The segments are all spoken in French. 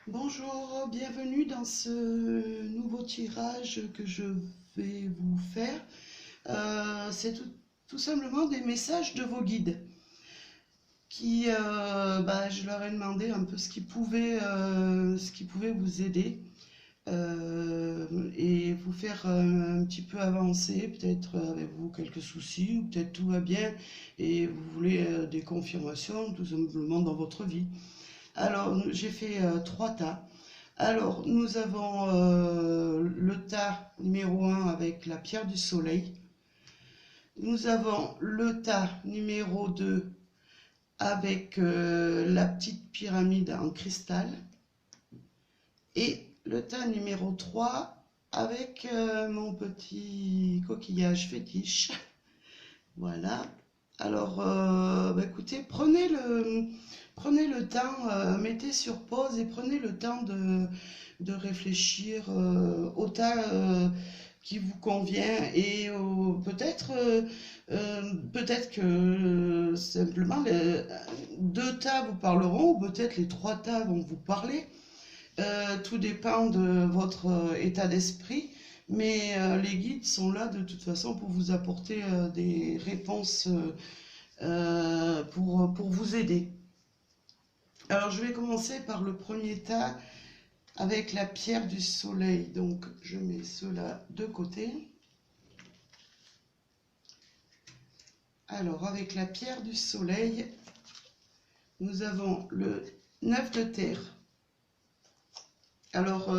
Bonjour, bienvenue dans ce nouveau tirage que je vais vous faire. C'est tout simplement des messages de vos guides qui, je leur ai demandé un peu ce qui pouvait vous aider et vous faire un petit peu avancer. Peut-être avez-vous quelques soucis ou peut-être tout va bien et vous voulez des confirmations tout simplement dans votre vie. Alors, j'ai fait trois tas. Alors, nous avons le tas numéro un avec la pierre du soleil. Nous avons le tas numéro 2 avec la petite pyramide en cristal. Et le tas numéro 3 avec mon petit coquillage fétiche. Voilà. Alors, écoutez, prenez le temps, mettez sur pause et prenez le temps de réfléchir au tas qui vous convient et peut-être que simplement deux tas vous parleront ou peut-être les trois tas vont vous parler. Tout dépend de votre état d'esprit. Mais les guides sont là de toute façon pour vous apporter des réponses pour vous aider. Alors je vais commencer par le premier tas avec la pierre du soleil. Donc je mets cela de côté. Alors avec la pierre du soleil, nous avons le 9 de terre. Alors,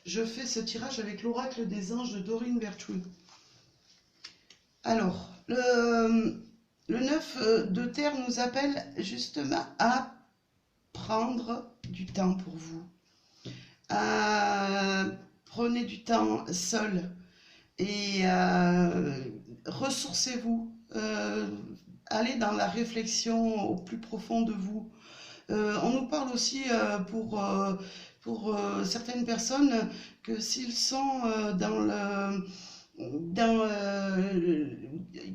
je fais ce tirage avec l'oracle des anges de Doreen Virtue. Alors, le 9 de terre nous appelle justement à prendre du temps pour vous. Prenez du temps seul et ressourcez-vous. Allez dans la réflexion au plus profond de vous. On nous parle aussi pour certaines personnes que s'ils sont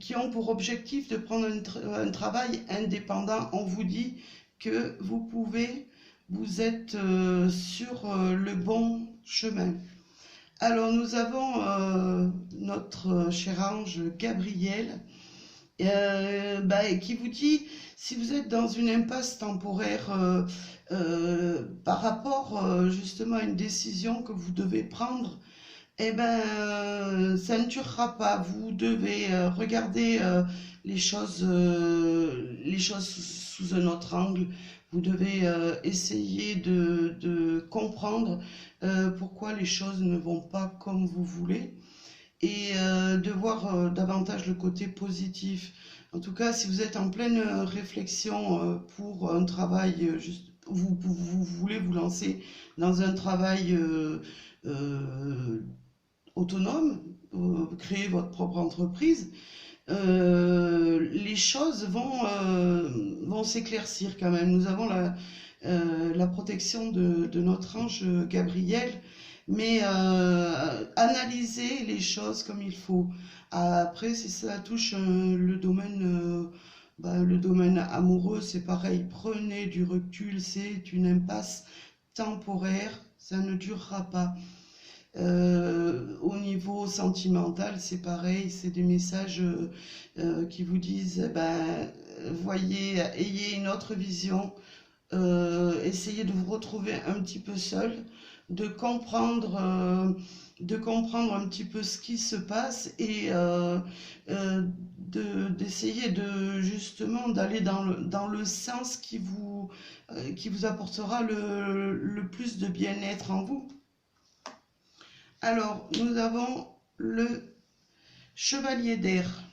qui ont pour objectif de prendre un travail indépendant, on vous dit que vous êtes sur le bon chemin. Alors nous avons notre cher ange Gabriel qui vous dit si vous êtes dans une impasse temporaire par rapport justement à une décision que vous devez prendre, ça ne durera pas. Vous devez regarder les choses sous un autre angle. Vous devez essayer de comprendre pourquoi les choses ne vont pas comme vous voulez et de voir davantage le côté positif. En tout cas, si vous êtes en pleine réflexion pour un travail, vous voulez vous lancer dans un travail autonome, créer votre propre entreprise, les choses vont s'éclaircir quand même. Nous avons la protection de notre ange Gabriel, mais analysez les choses comme il faut. Après, si ça touche le domaine amoureux, c'est pareil. Prenez du recul, c'est une impasse temporaire, ça ne durera pas. Au niveau sentimental, c'est pareil, c'est des messages qui vous disent, voyez, ayez une autre vision, essayez de vous retrouver un petit peu seul, de comprendre un petit peu ce qui se passe et d'essayer de justement d'aller dans le sens qui vous apportera le plus de bien-être en vous. Alors, nous avons le chevalier d'air.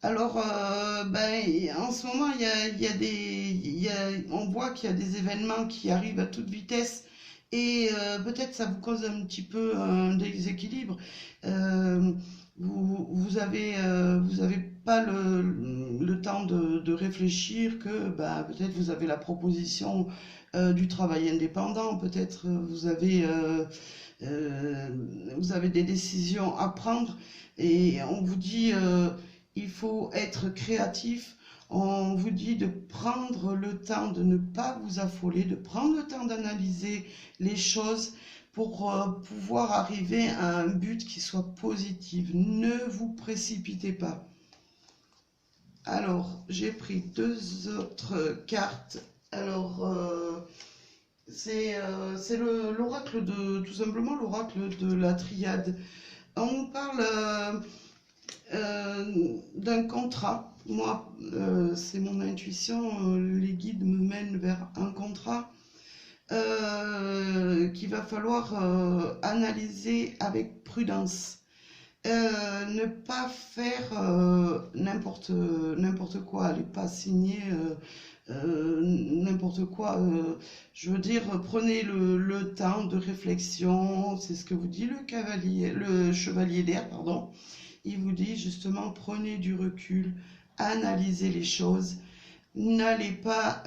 Alors, en ce moment, on voit qu'il y a des événements qui arrivent à toute vitesse et peut-être ça vous cause un petit peu un déséquilibre. Vous avez pas le temps de réfléchir que peut-être vous avez la proposition du travail indépendant, peut-être vous avez des décisions à prendre et on vous dit il faut être créatif, On vous dit de prendre le temps, de ne pas vous affoler, de prendre le temps d'analyser les choses pour pouvoir arriver à un but qui soit positif. Ne vous précipitez pas. Alors, j'ai pris deux autres cartes. Alors, c'est l'oracle tout simplement l'oracle de la triade. On nous parle d'un contrat. Moi, c'est mon intuition, les guides me mènent vers un contrat qu'il va falloir analyser avec prudence. Ne pas faire n'importe quoi, allez pas signer n'importe quoi. Je veux dire, prenez le temps de réflexion, c'est ce que vous dit le chevalier d'air, pardon. Il vous dit justement, prenez du recul, analysez les choses, n'allez pas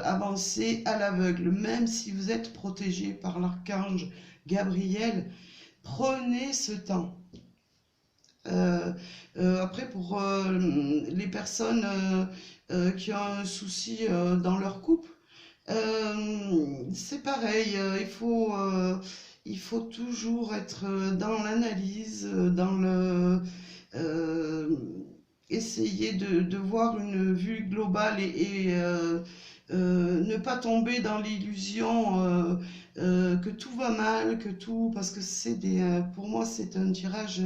avancer à l'aveugle, même si vous êtes protégé par l'archange Gabriel, prenez ce temps. Après, pour les personnes qui ont un souci dans leur couple, c'est pareil, il faut toujours être dans l'analyse, dans le essayer de voir une vue globale et ne pas tomber dans l'illusion que tout va mal, que tout, parce que pour moi c'est un tirage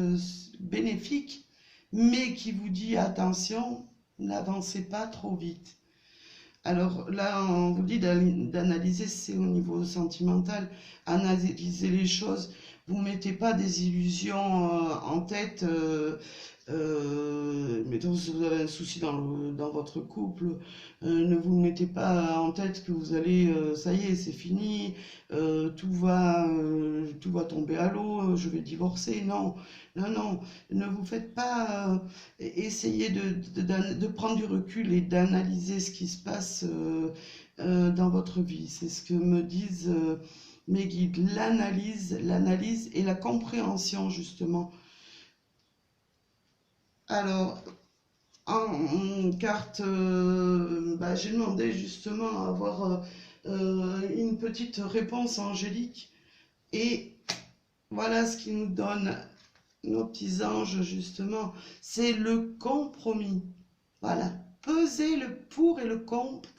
bénéfique, mais qui vous dit attention, n'avancez pas trop vite. Alors là, on vous dit d'analyser, c'est au niveau sentimental, analyser les choses. Vous ne mettez pas des illusions en tête. Mettons, si vous avez un souci dans votre couple, ne vous mettez pas en tête que vous allez, ça y est, c'est fini, tout va tomber à l'eau, je vais divorcer. Non, non, non, ne vous faites pas, essayez de prendre du recul et d'analyser ce qui se passe dans votre vie. C'est ce que me disent mes guides, l'analyse et la compréhension, justement. Alors, en carte, j'ai demandé justement à avoir une petite réponse angélique. Et voilà ce qui nous donne nos petits anges, justement. C'est le compromis. Voilà. Pesez le pour et le contre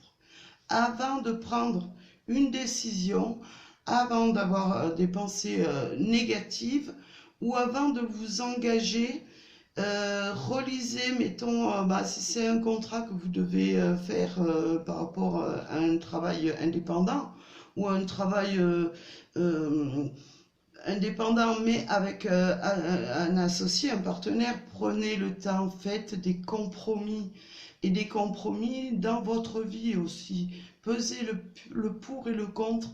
avant de prendre une décision, avant d'avoir des pensées négatives ou avant de vous engager. Relisez, mettons, si c'est un contrat que vous devez faire par rapport à un travail indépendant ou un travail indépendant mais avec un associé, un partenaire, prenez le temps, faites des compromis et des compromis dans votre vie aussi. Pesez le pour et le contre.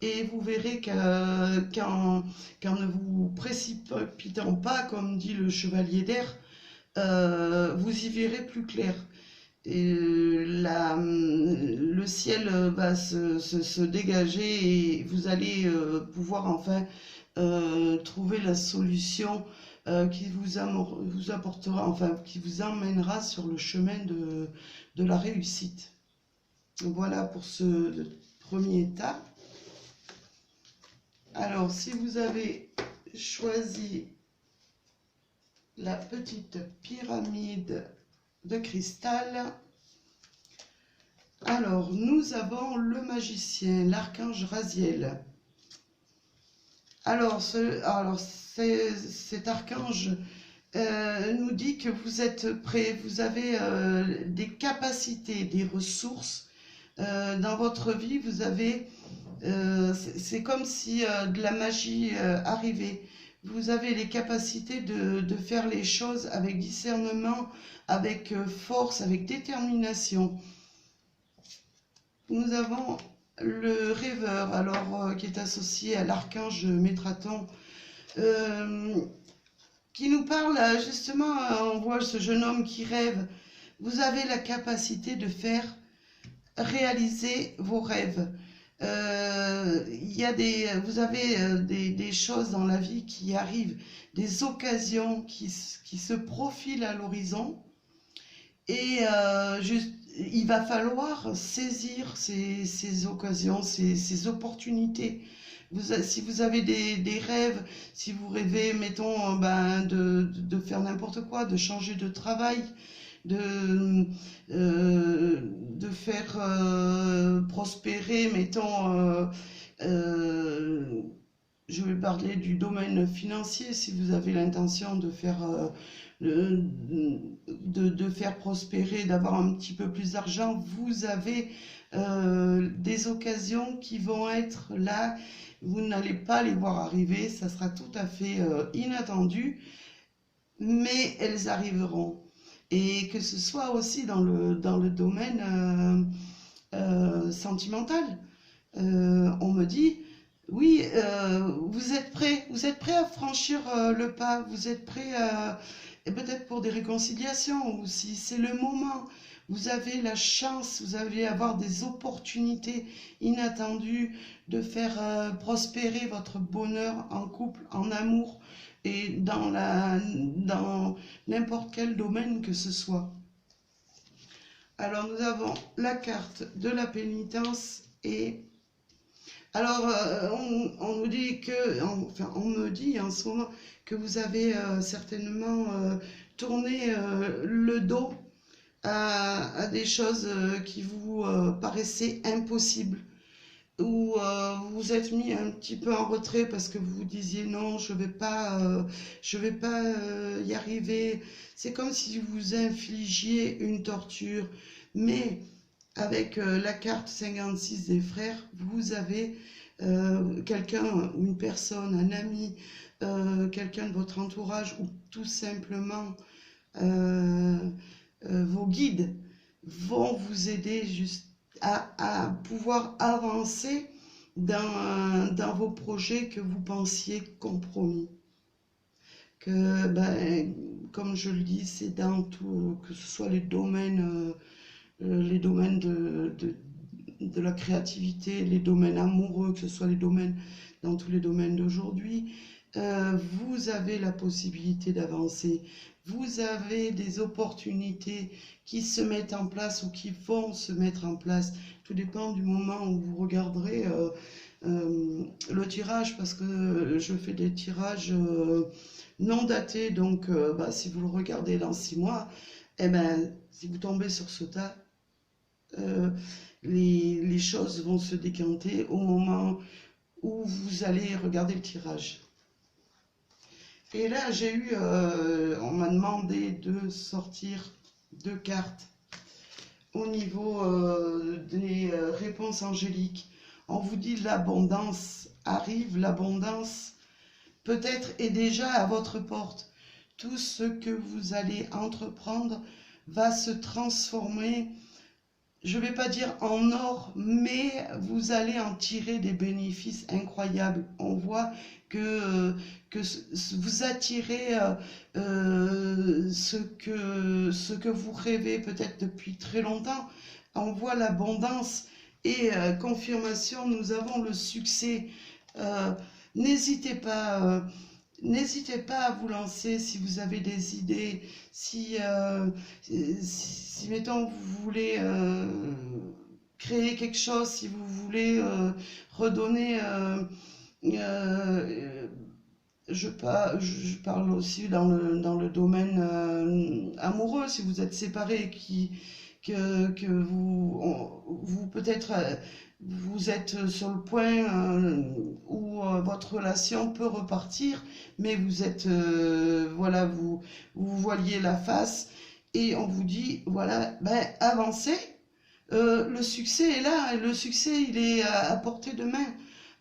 Et vous verrez qu'en ne vous précipitant pas, comme dit le chevalier d'air, vous y verrez plus clair. Et le ciel va se dégager et vous allez pouvoir enfin trouver la solution qui vous apportera, enfin qui vous emmènera sur le chemin de la réussite. Voilà pour ce premier état. Alors, si vous avez choisi la petite pyramide de cristal, alors nous avons le magicien, l'archange Raziel. Alors, cet archange nous dit que vous êtes prêt, vous avez des capacités, des ressources dans votre vie, vous avez... c'est comme si de la magie arrivait. Vous avez les capacités de faire les choses avec discernement, avec force, avec détermination. Nous avons le rêveur, alors qui est associé à l'archange Métraton, qui nous parle justement, on voit ce jeune homme qui rêve. Vous avez la capacité de faire réaliser vos rêves. Vous avez des choses dans la vie qui arrivent, des occasions qui se profilent à l'horizon Et il va falloir saisir ces occasions, ces opportunités. Si vous avez des rêves, si vous rêvez, mettons, de faire n'importe quoi, de changer de travail, de, de faire prospérer, mettons, euh, je vais parler du domaine financier, si vous avez l'intention de faire, de faire prospérer, d'avoir un petit peu plus d'argent, vous avez des occasions qui vont être là, vous n'allez pas les voir arriver, ça sera tout à fait inattendu, mais elles arriveront. Et que ce soit aussi dans le domaine sentimental. On me dit, oui, vous êtes prêt à franchir le pas, vous êtes prêt et peut-être pour des réconciliations, ou si c'est le moment, vous avez la chance, vous allez avoir des opportunités inattendues de faire prospérer votre bonheur en couple, en amour, et dans n'importe quel domaine que ce soit. Alors nous avons la carte de la pénitence et alors on nous dit que, enfin on me dit en ce moment que vous avez certainement tourné le dos à des choses qui vous paraissaient impossibles ou vous vous êtes mis un petit peu en retrait parce que vous vous disiez non, je vais pas y arriver. C'est comme si vous infligiez une torture. Mais avec la carte 56 des frères, vous avez quelqu'un ou une personne, un ami, quelqu'un de votre entourage ou tout simplement euh, vos guides vont vous aider juste à pouvoir avancer dans vos projets que vous pensiez compromis. Que, ben, comme je le dis, c'est dans tout, que ce soit les domaines de la créativité, les domaines amoureux, que ce soit les domaines, dans tous les domaines d'aujourd'hui, vous avez la possibilité d'avancer. Vous avez des opportunités qui se mettent en place ou qui vont se mettre en place. Tout dépend du moment où vous regarderez le tirage, parce que je fais des tirages non datés. Donc, si vous le regardez dans 6 mois, eh ben, si vous tombez sur ce tas, euh, les choses vont se décanter au moment où vous allez regarder le tirage. Et là, on m'a demandé de sortir 2 cartes au niveau des réponses angéliques. On vous dit l'abondance arrive, l'abondance peut-être est déjà à votre porte. Tout ce que vous allez entreprendre va se transformer, je ne vais pas dire en or, mais vous allez en tirer des bénéfices incroyables. On voit que vous attirez ce que vous rêvez peut-être depuis très longtemps. On voit l'abondance et confirmation, nous avons le succès. Euh, N'hésitez pas. N'hésitez pas à vous lancer si vous avez des idées, si mettons, vous voulez créer quelque chose, si vous voulez redonner, euh, je parle aussi dans le domaine amoureux, si vous êtes séparés, que vous peut-être vous êtes sur le point où votre relation peut repartir, mais vous êtes, voilà, vous voiliez la face et on vous dit, voilà, ben, avancez, le succès est là, le succès il est à portée de main.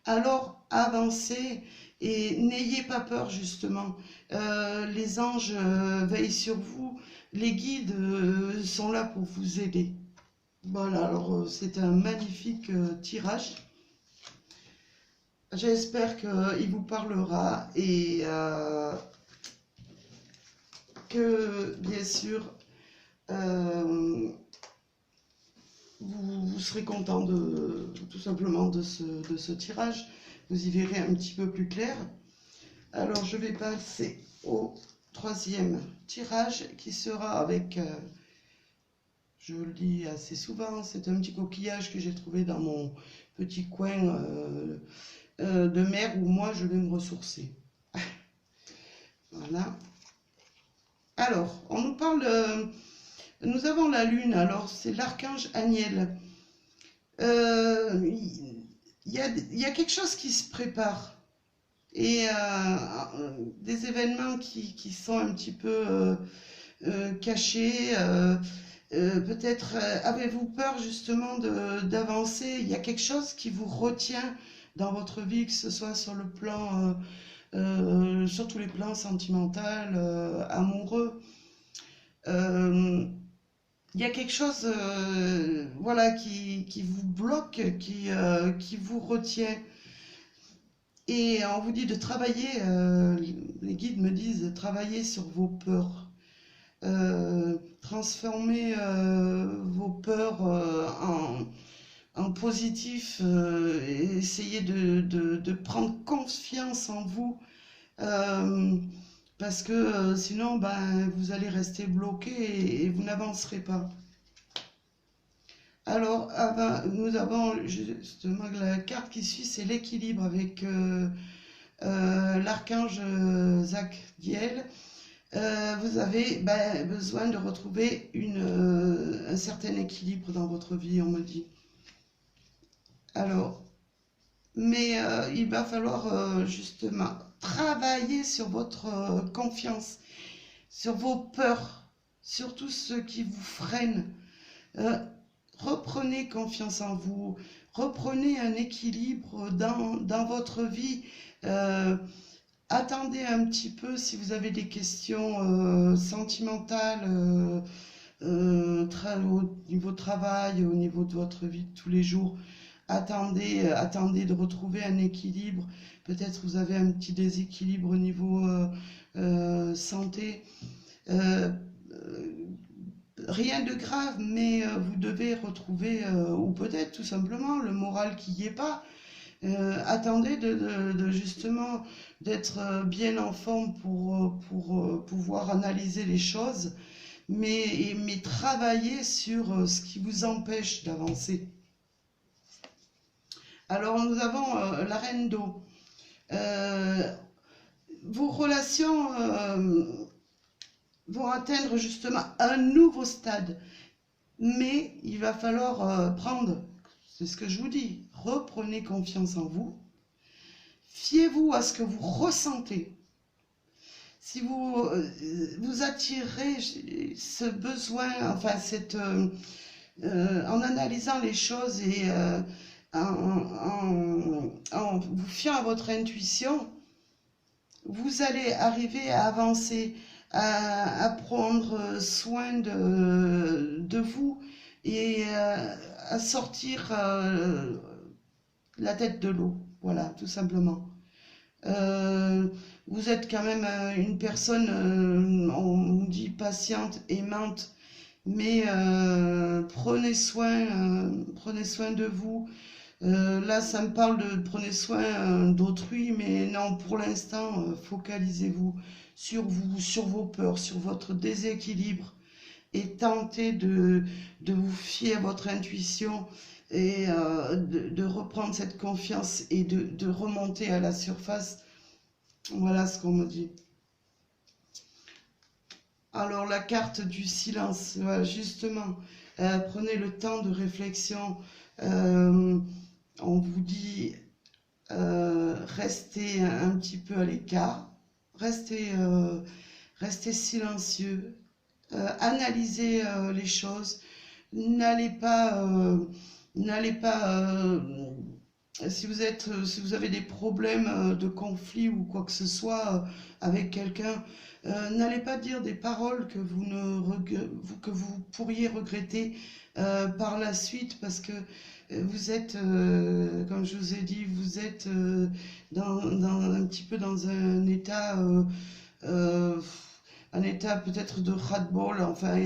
Alors avancez et n'ayez pas peur justement. Les anges veillent sur vous, les guides sont là pour vous aider. Voilà, alors c'est un magnifique tirage. J'espère qu'il vous parlera et que bien sûr vous serez content tout simplement de ce tirage. Vous y verrez un petit peu plus clair. Alors je vais passer au 3e tirage qui sera avec je le dis assez souvent, c'est un petit coquillage que j'ai trouvé dans mon petit coin de mer où moi je vais me ressourcer. Voilà. Alors, on nous parle, nous avons la lune, alors c'est l'archange Aniel. Il y a quelque chose qui se prépare et des événements qui sont un petit peu cachés. Peut-être avez-vous peur justement d'avancer. Il y a quelque chose qui vous retient dans votre vie, que ce soit sur le plan, sur tous les plans sentimental, amoureux. Euh, il y a quelque chose voilà, qui vous bloque, qui vous retient. Et on vous dit de travailler, les guides me disent de travailler sur vos peurs. Transformer vos peurs en positif, et essayer de prendre confiance en vous, euh, parce que sinon ben, vous allez rester bloqué et vous n'avancerez pas. Alors, nous avons justement la carte qui suit, c'est l'équilibre avec l'archange Zadkiel. Vous avez besoin de retrouver un certain équilibre dans votre vie, on me dit. Alors, mais il va falloir justement travailler sur votre confiance, sur vos peurs, sur tout ce qui vous freine. Euh, Reprenez confiance en vous, reprenez un équilibre dans votre vie. Euh, Attendez un petit peu si vous avez des questions sentimentales au niveau travail, au niveau de votre vie de tous les jours. Attendez de retrouver un équilibre. Peut-être vous avez un petit déséquilibre au niveau santé. Euh, Rien de grave, mais vous devez retrouver, ou peut-être tout simplement le moral qui n'y est pas. Attendez de justement d'être bien en forme pour pouvoir analyser les choses, mais travailler sur ce qui vous empêche d'avancer. Alors nous avons la reine d'eau. Vos relations vont atteindre justement un nouveau stade, mais il va falloir prendre, c'est ce que je vous dis, reprenez confiance en vous, fiez-vous à ce que vous ressentez. Si vous attirez ce besoin, enfin en analysant les choses et en vous fiant à votre intuition, vous allez arriver à avancer, à prendre soin de vous et à sortir la tête de l'eau. Voilà, tout simplement. Vous êtes quand même une personne, on nous dit patiente, aimante, mais prenez soin de vous. Là, ça me parle de prenez soin d'autrui, mais non, pour l'instant, focalisez-vous, sur vos peurs, sur votre déséquilibre, et tentez de vous fier à votre intuition et de reprendre cette confiance et de remonter à la surface. Voilà ce qu'on me dit. Alors, la carte du silence, voilà, justement, prenez le temps de réflexion. On vous dit restez un petit peu à l'écart, restez silencieux, analysez les choses, n'allez pas si vous avez des problèmes de conflit ou quoi que ce soit avec quelqu'un, n'allez pas dire des paroles que vous pourriez regretter par la suite, parce que vous êtes, comme je vous ai dit, vous êtes un petit peu dans euh, un état peut-être de ras-de-bol. Enfin,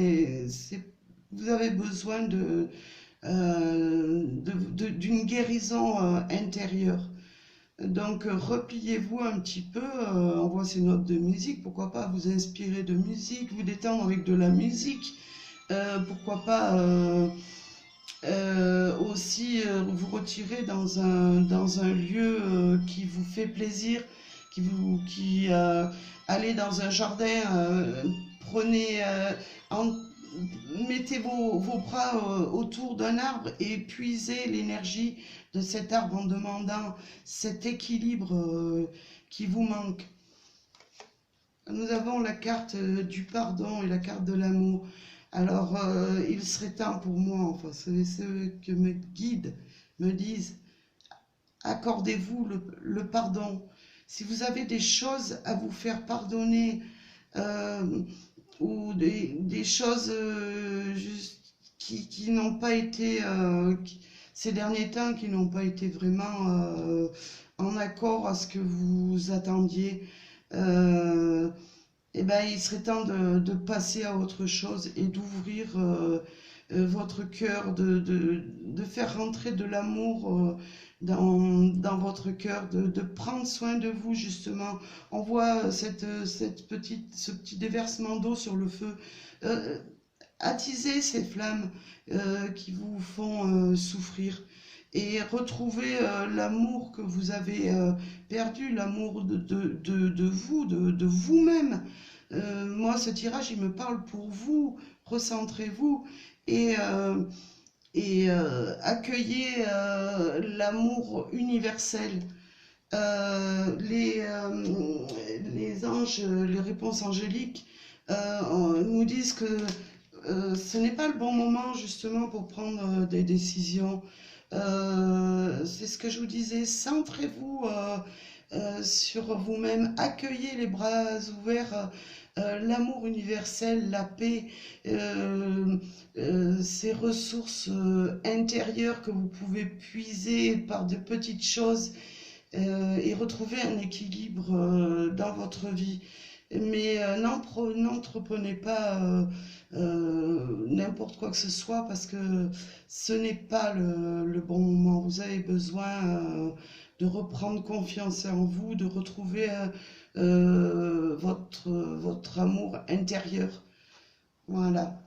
vous avez besoin d'une guérison intérieure. Donc repliez-vous un petit peu, on voit ces notes de musique, pourquoi pas vous inspirer de musique, vous détendre avec de la musique, pourquoi pas aussi vous retirer dans un lieu qui vous fait plaisir, allez dans un jardin, prenez, en- mettez vos bras autour d'un arbre et puisez l'énergie de cet arbre en demandant cet équilibre qui vous manque. Nous avons la carte du pardon et la carte de l'amour. Alors, il serait temps pour moi, enfin, c'est ceux que me guident, me disent, accordez-vous le pardon. Si vous avez des choses à vous faire pardonner, euh, ou des choses qui n'ont pas été, ces derniers temps, qui n'ont pas été vraiment en accord à ce que vous attendiez, euh, eh ben, il serait temps de passer à autre chose et d'ouvrir votre cœur, de faire rentrer de l'amour dans votre cœur, de prendre soin de vous justement. On voit ce petit déversement d'eau sur le feu. Euh, Attiser ces flammes qui vous font souffrir et retrouver l'amour que vous avez perdu, l'amour de vous, de vous-même. Moi, ce tirage, il me parle pour vous. Recentrez-vous et, accueillez l'amour universel. Les anges, les réponses angéliques nous disent que ce n'est pas le bon moment justement pour prendre des décisions. C'est ce que je vous disais, centrez-vous sur vous-même, accueillez les bras ouverts l'amour universel, la paix, ces ressources intérieures que vous pouvez puiser par de petites choses et retrouver un équilibre dans votre vie. Mais n'entreprenez pas n'importe quoi que ce soit parce que ce n'est pas le bon moment. Vous avez besoin de reprendre confiance en vous, de retrouver votre amour intérieur. Voilà.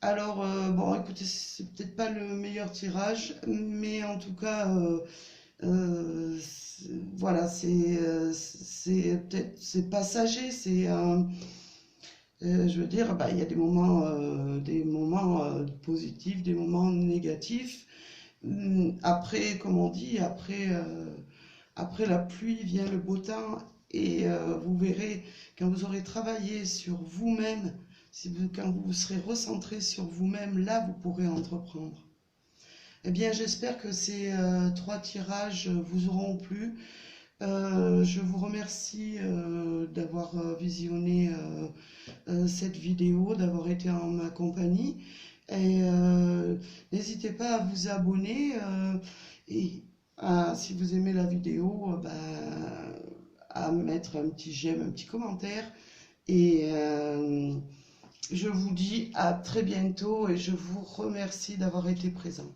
Alors, bon, écoutez, c'est peut-être pas le meilleur tirage, mais en tout cas, voilà, peut-être c'est passager, je veux dire, bah, il y a des moments positifs, des moments négatifs. Après, comme on dit, après la pluie vient le beau temps et vous verrez quand vous aurez travaillé sur vous-même, quand vous serez recentré sur vous-même, là vous pourrez entreprendre. Eh bien, j'espère que ces trois tirages vous auront plu. Je vous remercie d'avoir visionné cette vidéo, d'avoir été en ma compagnie. Et n'hésitez pas à vous abonner et si vous aimez la vidéo, à mettre un petit j'aime, un petit commentaire. Et je vous dis à très bientôt et je vous remercie d'avoir été présent.